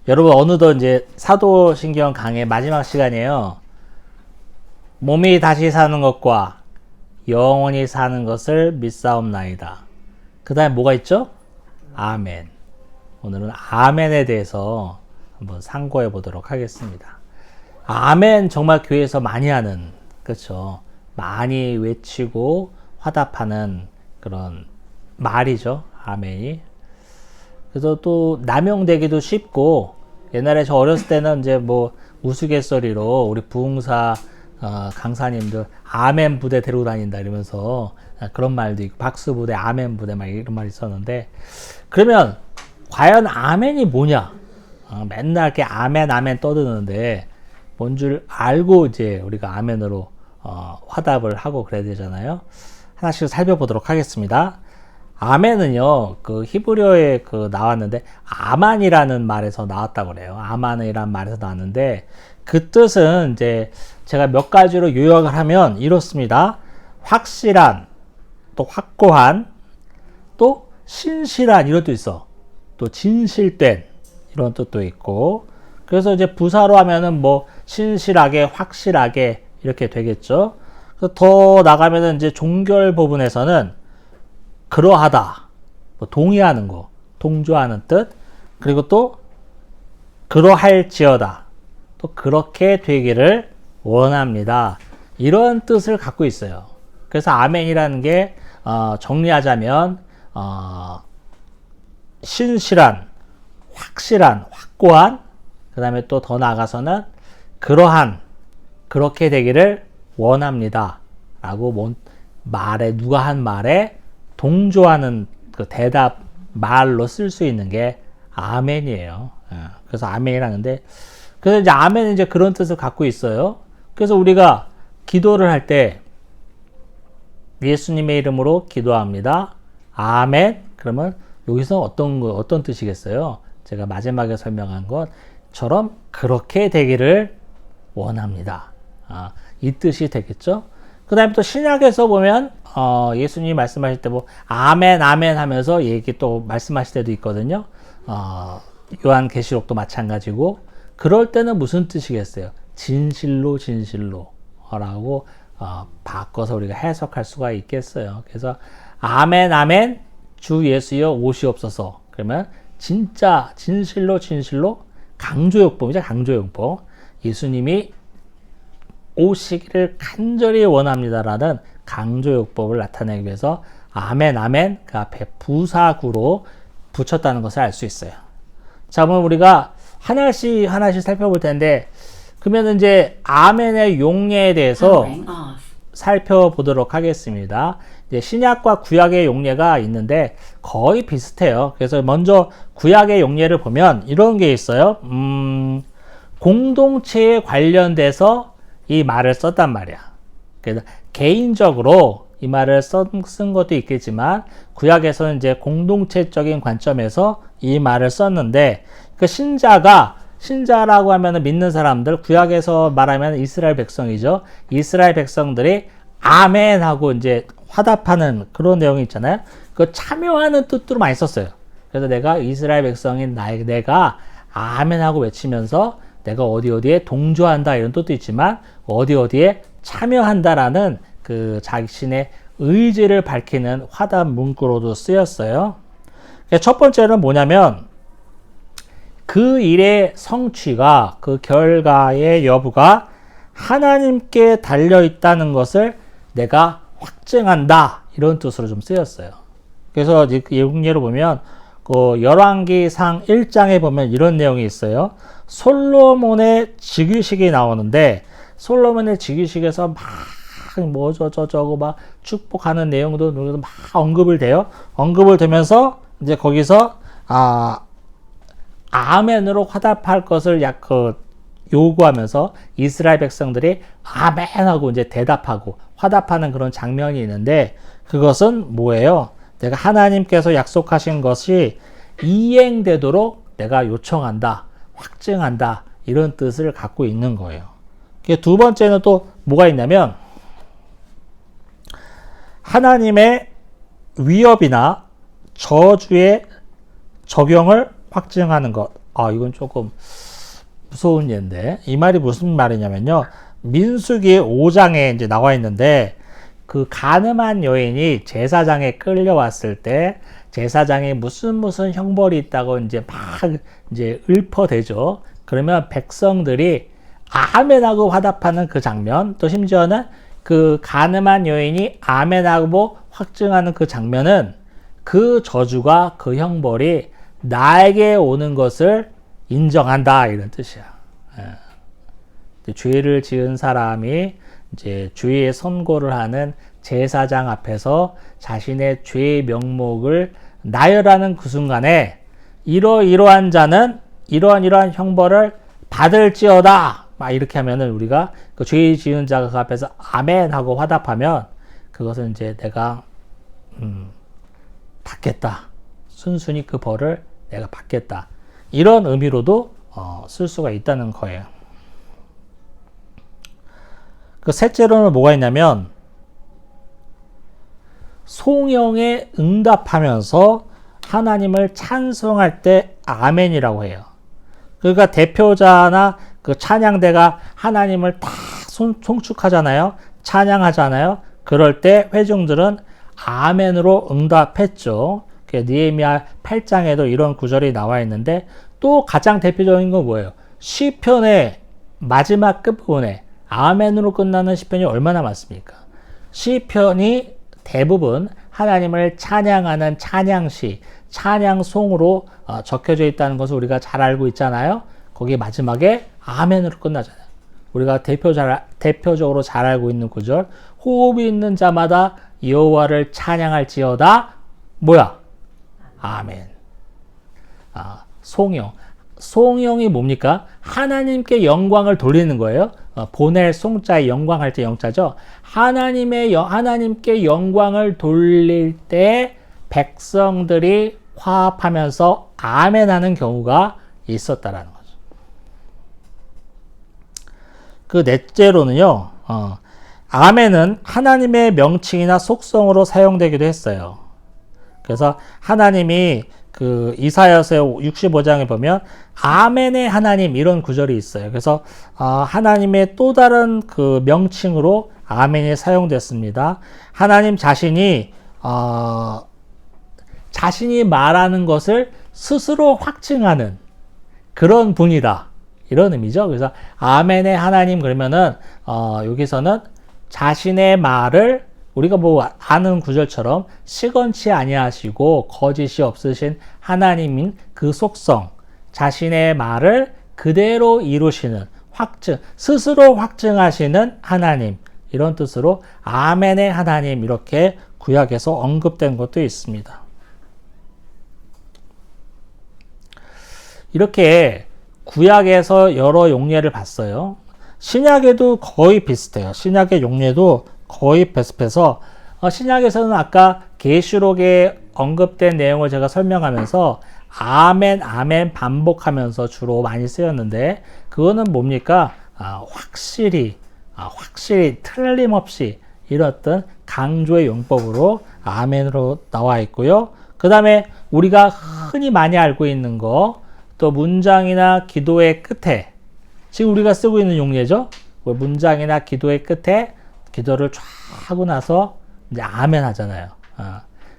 여러분 어느덧 이제 사도신경 강의 마지막 시간이에요. 몸이 다시 사는 것과 영원히 사는 것을 믿사옵나이다. 그 다음에 뭐가 있죠? 아멘. 오늘은 아멘에 대해서 한번 상고해 보도록 하겠습니다. 아멘 정말 교회에서 많이 하는, 그렇죠? 많이 외치고 화답하는 그런 말이죠. 아멘이. 그래서 또 남용되기도 쉽고, 옛날에 저 어렸을 때는 이제 뭐 우스갯소리로 우리 부흥사 강사님들 아멘 부대 데리고 다닌다 이러면서 그런 말도 있고, 박수 부대, 아멘 부대 막 이런 말이 있었는데, 그러면 과연 아멘이 뭐냐? 맨날 이렇게 아멘 아멘 떠드는데 뭔 줄 알고 이제 우리가 아멘으로 화답을 하고 그래야 되잖아요. 하나씩 살펴보도록 하겠습니다. 아멘은요, 그 히브리어에 나왔는데 아만이라는 말에서 나왔다고 그래요. 아만이라는 말에서 나왔는데 그 뜻은 이제 제가 몇 가지로 요약을 하면 이렇습니다. 확실한, 또 확고한, 또 신실한 이런 뜻 있어. 또 진실된 이런 뜻도 있고. 그래서 이제 부사로 하면은 뭐 신실하게, 확실하게 이렇게 되겠죠. 더 나가면은 이제 종결 부분에서는 그러하다, 뭐 동의하는 거, 동조하는 뜻, 그리고 또 그러할지어다, 또 그렇게 되기를 원합니다. 이런 뜻을 갖고 있어요. 그래서 아멘이라는 게 정리하자면 신실한, 확실한, 확고한, 그 다음에 또 더 나아가서는 그러한, 그렇게 되기를 원합니다 라고 말에, 누가 한 말에 동조하는 그 대답 말로 쓸 수 있는 게 아멘이에요. 그래서 아멘이라는데, 그래서 이제 아멘은 이제 그런 뜻을 갖고 있어요. 그래서 우리가 기도를 할 때 예수님의 이름으로 기도합니다. 아멘. 그러면 여기서 어떤 뜻이겠어요? 제가 마지막에 설명한 것처럼 그렇게 되기를 원합니다. 이 뜻이 되겠죠? 그 다음에 또 신약에서 보면 예수님이 말씀하실 때 뭐 아멘 아멘 하면서 얘기 또 말씀하실 때도 있거든요. 요한계시록도 마찬가지고, 그럴 때는 무슨 뜻이겠어요? 진실로 진실로 라고 바꿔서 우리가 해석할 수가 있겠어요. 그래서 아멘 아멘 주 예수여 오시옵소서. 그러면 진짜 진실로 진실로, 강조용법이죠. 강조용법. 예수님이 오시기를 간절히 원합니다라는 강조용법을 나타내기 위해서 아멘 아멘 그 앞에 부사구로 붙였다는 것을 알 수 있어요. 자, 그럼 우리가 하나씩 살펴볼 텐데, 그러면 이제 아멘의 용례에 대해서 살펴보도록 하겠습니다. 이제 신약과 구약의 용례가 있는데 거의 비슷해요. 그래서 먼저 구약의 용례를 보면 이런 게 있어요. 공동체에 관련돼서 이 말을 썼단 말이야. 그래서 개인적으로 이 말을 쓴 것도 있겠지만, 구약에서는 이제 공동체적인 관점에서 이 말을 썼는데, 그 신자라고 하면 믿는 사람들, 구약에서 말하면 이스라엘 백성이죠. 이스라엘 백성들이 아멘 하고 이제 화답하는 그런 내용이 있잖아요. 그 참여하는 뜻으로 많이 썼어요. 그래서 내가 이스라엘 백성인 내가 아멘 하고 외치면서 내가 어디에 동조한다 이런 뜻도 있지만, 어디에 참여한다라는 그 자신의 의지를 밝히는 화답 문구로도 쓰였어요. 첫 번째는 뭐냐면, 그 일의 성취가, 그 결과의 여부가 하나님께 달려 있다는 것을 내가 확증한다 이런 뜻으로 좀 쓰였어요. 그래서 예로 보면 열왕기상 1장에 보면 이런 내용이 있어요. 솔로몬의 즉위식이 나오는데, 솔로몬의 즉위식에서 막 저거 막 축복하는 내용도 막 언급을 되면서 이제 거기서 아멘으로 화답할 것을 요구하면서 이스라엘 백성들이 아멘하고 이제 대답하고 화답하는 그런 장면이 있는데, 그것은 뭐예요? 내가 하나님께서 약속하신 것이 이행되도록 내가 요청한다, 확증한다 이런 뜻을 갖고 있는 거예요. 두 번째는 또 뭐가 있냐면, 하나님의 위협이나 저주의 적용을 확증하는 것, 이건 조금 무서운 예인데, 이 말이 무슨 말이냐면요. 민수기 5장에 이제 나와 있는데, 그 가늠한 여인이 제사장에 끌려왔을 때, 제사장이 무슨 형벌이 있다고 이제 막 이제 읊어대죠. 그러면 백성들이 아멘하고 화답하는 그 장면, 또 심지어는 그 가늠한 여인이 아멘하고 확증하는 그 장면은 그 저주가 그 형벌이 나에게 오는 것을 인정한다, 이런 뜻이야. 죄를 지은 사람이 이제 주의 선고를 하는 제사장 앞에서 자신의 죄의 명목을 나열하는 그 순간에 이러이러한 자는 이러한 형벌을 받을지어다, 막 이렇게 하면은 우리가 그 죄 지은 자가 그 앞에서 아멘 하고 화답하면 그것은 이제 내가 받겠다, 순순히 그 벌을 내가 받겠다, 이런 의미로도 쓸 수가 있다는 거예요. 그 셋째로는 뭐가 있냐면 송영에 응답하면서 하나님을 찬송할 때 아멘이라고 해요. 그러니까 대표자나 그 찬양대가 하나님을 다 송축하잖아요. 찬양하잖아요. 그럴 때 회중들은 아멘으로 응답했죠. 느헤미야 8장에도 이런 구절이 나와 있는데, 또 가장 대표적인 건 뭐예요? 시편의 마지막 끝부분에 아멘으로 끝나는 시편이 얼마나 많습니까? 시편이 대부분 하나님을 찬양하는 찬양시, 찬양송으로 적혀져 있다는 것을 우리가 잘 알고 있잖아요. 거기 마지막에 아멘으로 끝나잖아요. 우리가 대표적으로 잘 알고 있는 구절, 호흡이 있는 자마다 여호와를 찬양할지어다. 뭐야? 아멘. 송영. 송영이 뭡니까? 하나님께 영광을 돌리는 거예요. 보낼 송자의 영광할 때 영자죠. 하나님께 영광을 돌릴 때 백성들이 화합하면서 아멘하는 경우가 있었다라는 거죠. 그 넷째로는요, 아멘은 하나님의 명칭이나 속성으로 사용되기도 했어요. 그래서 하나님이 그 이사야서 65장에 보면 아멘의 하나님, 이런 구절이 있어요. 그래서 하나님의 또 다른 그 명칭으로 아멘이 사용됐습니다. 하나님 자신이 자신이 말하는 것을 스스로 확증하는 그런 분이다, 이런 의미죠. 그래서 아멘의 하나님, 그러면은 여기서는 자신의 말을 우리가 뭐 아는 구절처럼 시건치 아니하시고 거짓이 없으신 하나님인 그 속성, 자신의 말을 그대로 이루시는 확증, 스스로 확증하시는 하나님, 이런 뜻으로 아멘의 하나님, 이렇게 구약에서 언급된 것도 있습니다. 이렇게 구약에서 여러 용례를 봤어요. 신약에도 거의 비슷해요. 신약의 용례도 거의 비슷해서 신약에서는 아까 계시록에 언급된 내용을 제가 설명하면서 아멘, 아멘 반복하면서 주로 많이 쓰였는데, 그거는 뭡니까? 확실히 틀림없이 이렇던 강조의 용법으로 아멘으로 나와 있고요. 그 다음에 우리가 흔히 많이 알고 있는 거, 또 문장이나 기도의 끝에, 지금 우리가 쓰고 있는 용례죠. 문장이나 기도의 끝에 기도를 쫙 하고 나서 이제 아멘 하잖아요.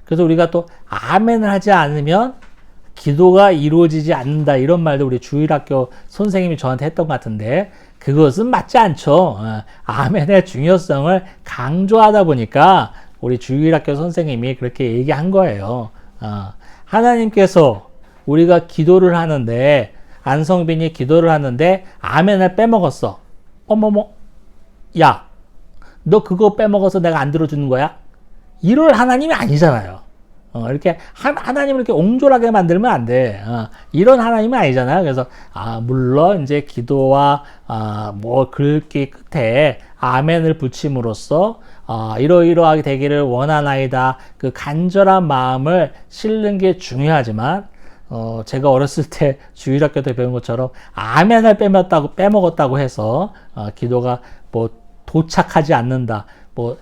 그래서 우리가 또 아멘을 하지 않으면 기도가 이루어지지 않는다, 이런 말도 우리 주일학교 선생님이 저한테 했던 것 같은데, 그것은 맞지 않죠. 아멘의 중요성을 강조하다 보니까 우리 주일학교 선생님이 그렇게 얘기한 거예요. 하나님께서 우리가 기도를 하는데, 안성빈이 기도를 하는데 아멘을 빼먹었어. 어머머, 야, 너 그거 빼먹어서 내가 안 들어주는 거야? 이럴 하나님이 아니잖아요. 이렇게 하나님을 이렇게 옹졸하게 만들면 안 돼. 이런 하나님은 아니잖아요. 그래서 물론 이제 기도와 뭐 글귀 끝에 아멘을 붙임으로써 이러이러하게 되기를 원하나이다, 그 간절한 마음을 실는 게 중요하지만, 제가 어렸을 때 주일학교 때 배운 것처럼 아멘을 빼먹었다고 해서 기도가 뭐 도착하지 않는다, 뭐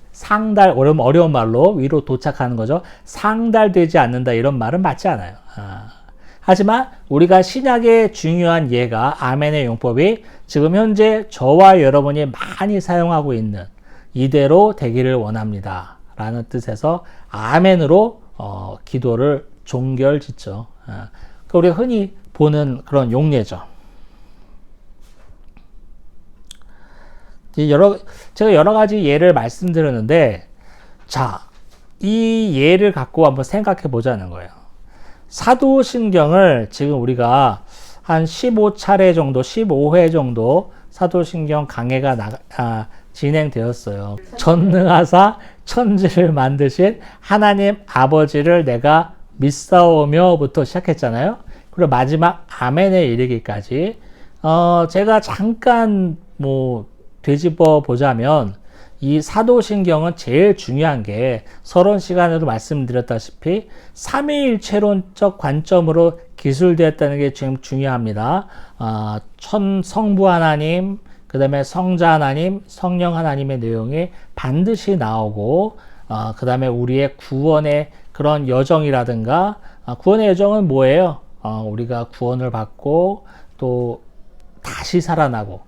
어려운 말로 위로 도착하는 거죠. 상달되지 않는다, 이런 말은 맞지 않아요. 하지만 우리가 신약의 중요한 예가 아멘의 용법이 지금 현재 저와 여러분이 많이 사용하고 있는 이대로 되기를 원합니다. 라는 뜻에서 아멘으로 기도를 종결 짓죠. 우리가 흔히 보는 그런 용례죠. 제가 여러 가지 예를 말씀드렸는데, 자, 이 예를 갖고 한번 생각해 보자는 거예요. 사도신경을 지금 우리가 한 15차례 정도, 15회 정도 사도신경 강해가 진행되었어요. 전능하사 천지를 만드신 하나님 아버지를 내가 믿사오며부터 시작했잖아요. 그리고 마지막 아멘에 이르기까지 제가 잠깐 되짚어 보자면 이 사도신경은 제일 중요한 게 서론 시간에도 말씀드렸다시피 삼위일체론적 관점으로 기술되었다는 게 지금 중요합니다. 성부 하나님, 그 다음에 성자 하나님, 성령 하나님의 내용이 반드시 나오고 그 다음에 우리의 구원의 그런 여정이라든가 구원의 여정은 뭐예요? 우리가 구원을 받고 또 다시 살아나고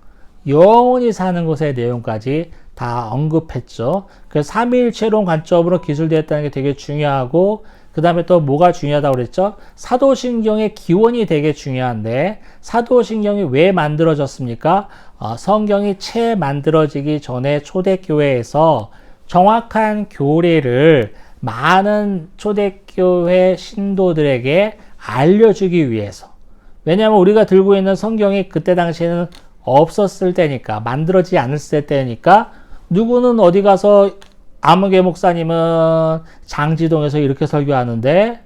영원히 사는 것의 내용까지 다 언급했죠. 그래서 삼위일체론 관점으로 기술되었다는 게 되게 중요하고 그 다음에 또 뭐가 중요하다고 그랬죠? 사도신경의 기원이 되게 중요한데 사도신경이 왜 만들어졌습니까? 성경이 채 만들어지기 전에 초대교회에서 정확한 교리를 많은 초대교회 신도들에게 알려주기 위해서. 왜냐하면 우리가 들고 있는 성경이 그때 당시에는 없었을 때니까, 만들어지지 않았을 때니까 누구는 어디 가서 아무개 목사님은 장지동에서 이렇게 설교하는데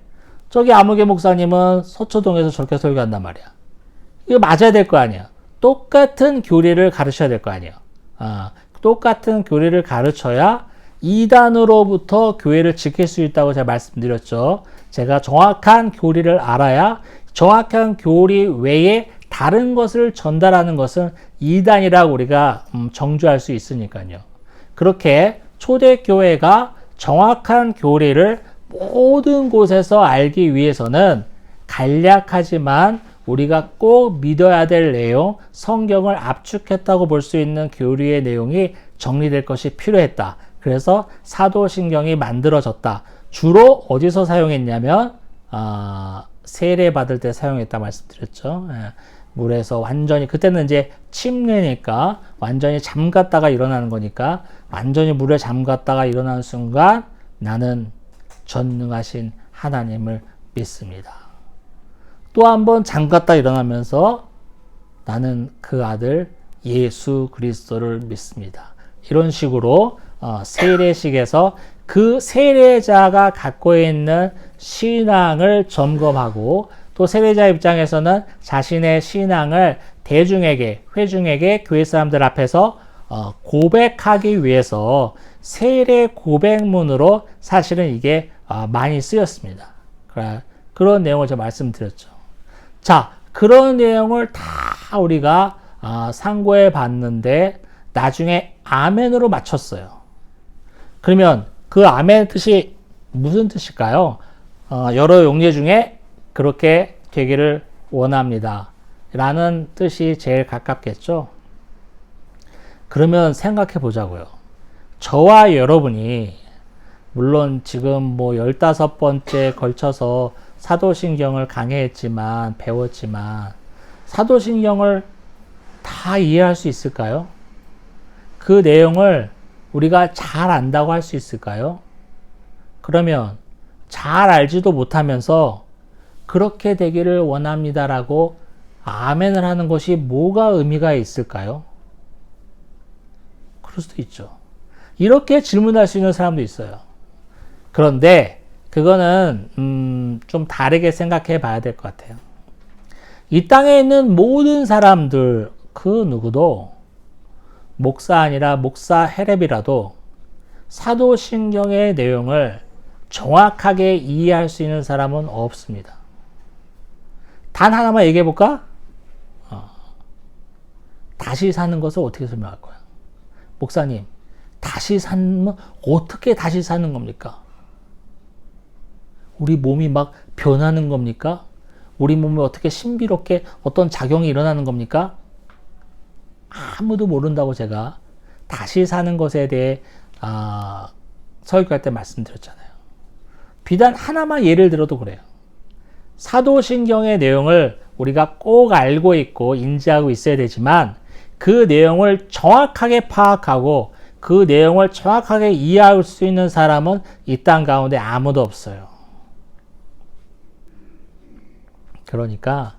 저기 아무개 목사님은 서초동에서 저렇게 설교한단 말이야. 이거 맞아야 될 거 아니야. 똑같은 교리를 가르쳐야 될 거 아니야. 똑같은 교리를 가르쳐야 이단으로부터 교회를 지킬 수 있다고 제가 말씀드렸죠. 제가 정확한 교리를 알아야 정확한 교리 외에 다른 것을 전달하는 것은 이단이라고 우리가 정죄할 수 있으니까요. 그렇게 초대교회가 정확한 교리를 모든 곳에서 알기 위해서는 간략하지만 우리가 꼭 믿어야 될 내용, 성경을 압축했다고 볼 수 있는 교리의 내용이 정리될 것이 필요했다. 그래서 사도신경이 만들어졌다. 주로 어디서 사용했냐면 세례 받을 때 사용했다 말씀드렸죠. 물에서 완전히, 그때는 이제 침례니까 완전히 잠갔다가 일어나는 거니까 완전히 물에 잠갔다가 일어나는 순간 나는 전능하신 하나님을 믿습니다. 또 한 번 잠갔다 일어나면서 나는 그 아들 예수 그리스도를 믿습니다. 이런 식으로 세례식에서 그 세례자가 갖고 있는 신앙을 점검하고 또 세례자 입장에서는 자신의 신앙을 대중에게, 회중에게, 교회 사람들 앞에서 고백하기 위해서 세례 고백문으로 사실은 이게 많이 쓰였습니다. 그런 내용을 제가 말씀드렸죠. 자, 그런 내용을 다 우리가 상고해 봤는데 나중에 아멘으로 맞췄어요. 그러면 그 아멘 뜻이 무슨 뜻일까요? 여러 용례 중에 그렇게 되기를 원합니다. 라는 뜻이 제일 가깝겠죠? 그러면 생각해 보자고요. 저와 여러분이 물론 지금 15번째 걸쳐서 사도신경을 강해했지만, 배웠지만 사도신경을 다 이해할 수 있을까요? 그 내용을 우리가 잘 안다고 할 수 있을까요? 그러면 잘 알지도 못하면서 그렇게 되기를 원합니다라고 아멘을 하는 것이 뭐가 의미가 있을까요? 그럴 수도 있죠. 이렇게 질문할 수 있는 사람도 있어요. 그런데 그거는 좀 다르게 생각해 봐야 될 것 같아요. 이 땅에 있는 모든 사람들 그 누구도 목사 아니라 목사 헤렙이라도 사도신경의 내용을 정확하게 이해할 수 있는 사람은 없습니다. 단 하나만 얘기해 볼까? 다시 사는 것을 어떻게 설명할 거야? 목사님, 다시 사는, 어떻게 다시 사는 겁니까? 우리 몸이 막 변하는 겁니까? 우리 몸에 어떻게 신비롭게 어떤 작용이 일어나는 겁니까? 아무도 모른다고 제가 다시 사는 것에 대해 설교할 때 말씀드렸잖아요. 비단 하나만 예를 들어도 그래요. 사도신경의 내용을 우리가 꼭 알고 있고 인지하고 있어야 되지만 그 내용을 정확하게 파악하고 그 내용을 정확하게 이해할 수 있는 사람은 이 땅 가운데 아무도 없어요. 그러니까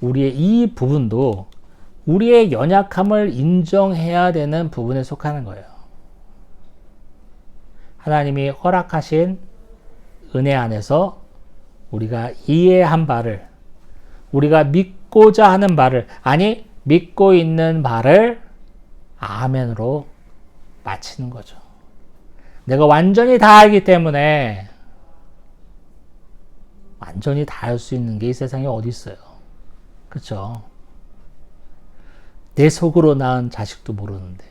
우리의 이 부분도 우리의 연약함을 인정해야 되는 부분에 속하는 거예요. 하나님이 허락하신 은혜 안에서 우리가 이해한 바를, 우리가 믿고자 하는 바를, 아니 믿고 있는 바를 아멘으로 마치는 거죠. 내가 완전히 다 알기 때문에 완전히 다 할 수 있는 게 이 세상에 어디 있어요. 그렇죠? 내 속으로 낳은 자식도 모르는데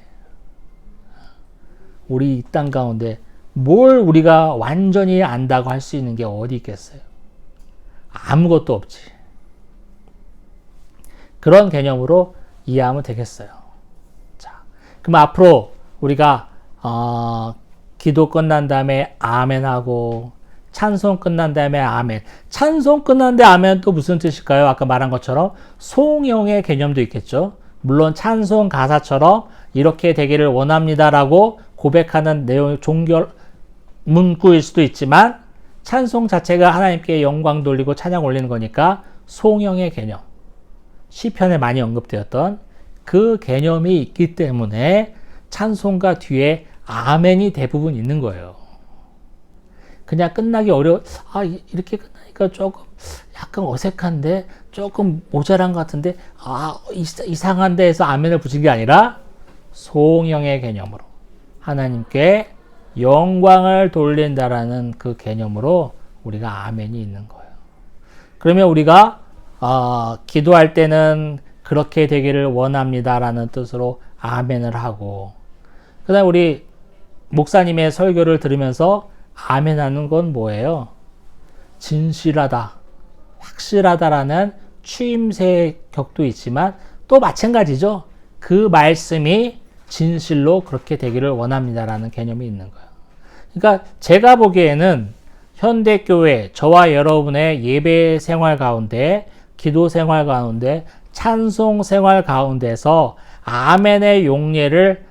우리 이 땅 가운데 뭘 우리가 완전히 안다고 할 수 있는 게 어디 있겠어요? 아무것도 없지. 그런 개념으로 이해하면 되겠어요. 자, 그럼 앞으로 우리가 기도 끝난 다음에 아멘 하고 찬송 끝난 다음에 아멘. 찬송 끝난 다음에 아멘 또 무슨 뜻일까요? 아까 말한 것처럼 송영의 개념도 있겠죠. 물론 찬송 가사처럼 이렇게 되기를 원합니다라고 고백하는 내용의 종교 문구일 수도 있지만 찬송 자체가 하나님께 영광 돌리고 찬양 올리는 거니까 송영의 개념, 시편에 많이 언급되었던 그 개념이 있기 때문에 찬송가 뒤에 아멘이 대부분 있는 거예요. 그냥 끝나기 이렇게 끝나니까 조금 약간 어색한데 조금 모자란 것 같은데 이상한데 해서 아멘을 붙인 게 아니라 송영의 개념으로 하나님께 영광을 돌린다라는 그 개념으로 우리가 아멘이 있는 거예요. 그러면 우리가 기도할 때는 그렇게 되기를 원합니다라는 뜻으로 아멘을 하고, 그 다음에 우리 목사님의 설교를 들으면서 아멘하는 건 뭐예요? 진실하다, 확실하다라는 추임새 격도 있지만 또 마찬가지죠. 그 말씀이 진실로 그렇게 되기를 원합니다라는 개념이 있는 거예요. 그러니까 제가 보기에는 현대교회, 저와 여러분의 예배 생활 가운데, 기도 생활 가운데, 찬송 생활 가운데서 아멘의 용례를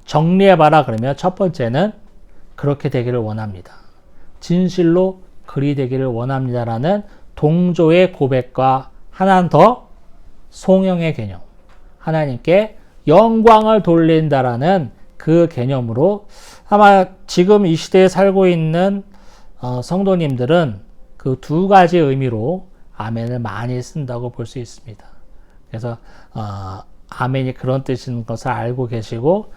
정리해봐라 그러면 첫 번째는 그렇게 되기를 원합니다. 진실로 그리 되기를 원합니다라는 동조의 고백과 하나 더 송영의 개념, 하나님께 영광을 돌린다라는 그 개념으로 아마 지금 이 시대에 살고 있는 성도님들은 그 두 가지 의미로 아멘을 많이 쓴다고 볼 수 있습니다. 그래서 아멘이 그런 뜻인 것을 알고 계시고,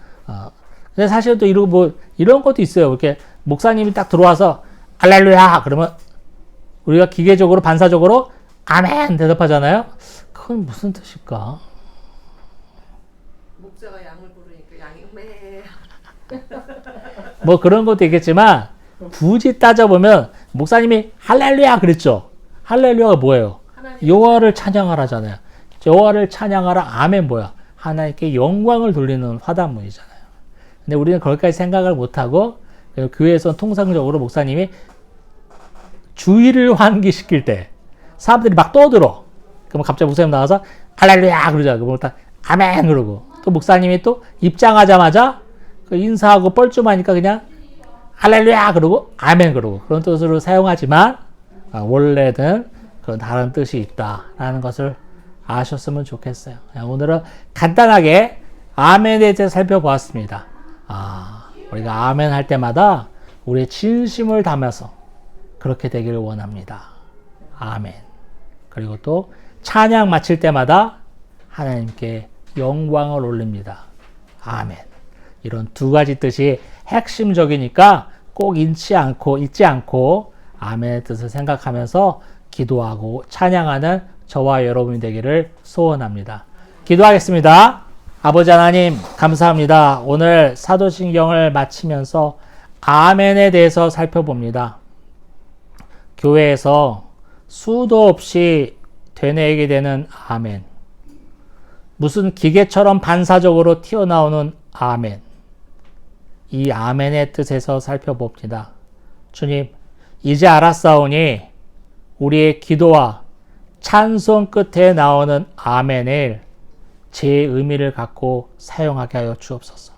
근데 사실 또 이런 것도 있어요. 이렇게 목사님이 딱 들어와서 할렐루야 그러면 우리가 기계적으로 반사적으로 아멘 대답하잖아요. 그건 무슨 뜻일까? 목자가 양을 부르니까 양이 매. 뭐 그런 것도 있겠지만 굳이 따져보면 목사님이 할렐루야 그랬죠. 할렐루야가 뭐예요? 여호와를 찬양하라잖아요. 여호와를 찬양하라 아멘 뭐야? 하나님께 영광을 돌리는 화답문이잖아요. 근데 우리는 거기까지 생각을 못하고 교회에서 통상적으로 목사님이 주의를 환기시킬 때 사람들이 막 떠들어. 그러면 갑자기 목사님 나와서 할렐루야 그러자. 그러면 딱 아멘 그러고 또 목사님이 또 입장하자마자 인사하고 뻘쭘하니까 그냥 할렐루야 그러고 아멘 그러고 그런 뜻으로 사용하지만 원래는 그런 다른 뜻이 있다라는 것을 아셨으면 좋겠어요. 오늘은 간단하게 아멘에 대해서 살펴보았습니다. 우리가 아멘 할 때마다 우리의 진심을 담아서 그렇게 되기를 원합니다. 아멘. 그리고 또 찬양 마칠 때마다 하나님께 영광을 올립니다. 아멘. 이런 두 가지 뜻이 핵심적이니까 꼭 잊지 않고 아멘의 뜻을 생각하면서 기도하고 찬양하는 저와 여러분이 되기를 소원합니다. 기도하겠습니다. 아버지 하나님 감사합니다. 오늘 사도신경을 마치면서 아멘에 대해서 살펴봅니다. 교회에서 수도 없이 되뇌이게 되는 아멘. 무슨 기계처럼 반사적으로 튀어나오는 아멘. 이 아멘의 뜻에서 살펴봅니다. 주님, 이제 알았사오니 우리의 기도와 찬송 끝에 나오는 아멘을 제 의미를 갖고 사용하게 하여 주옵소서.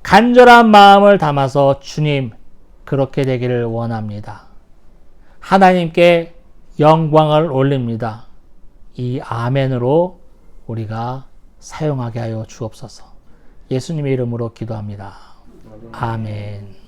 간절한 마음을 담아서 주님, 그렇게 되기를 원합니다. 하나님께 영광을 올립니다. 이 아멘으로 우리가 사용하게 하여 주옵소서. 예수님의 이름으로 기도합니다. 아멘.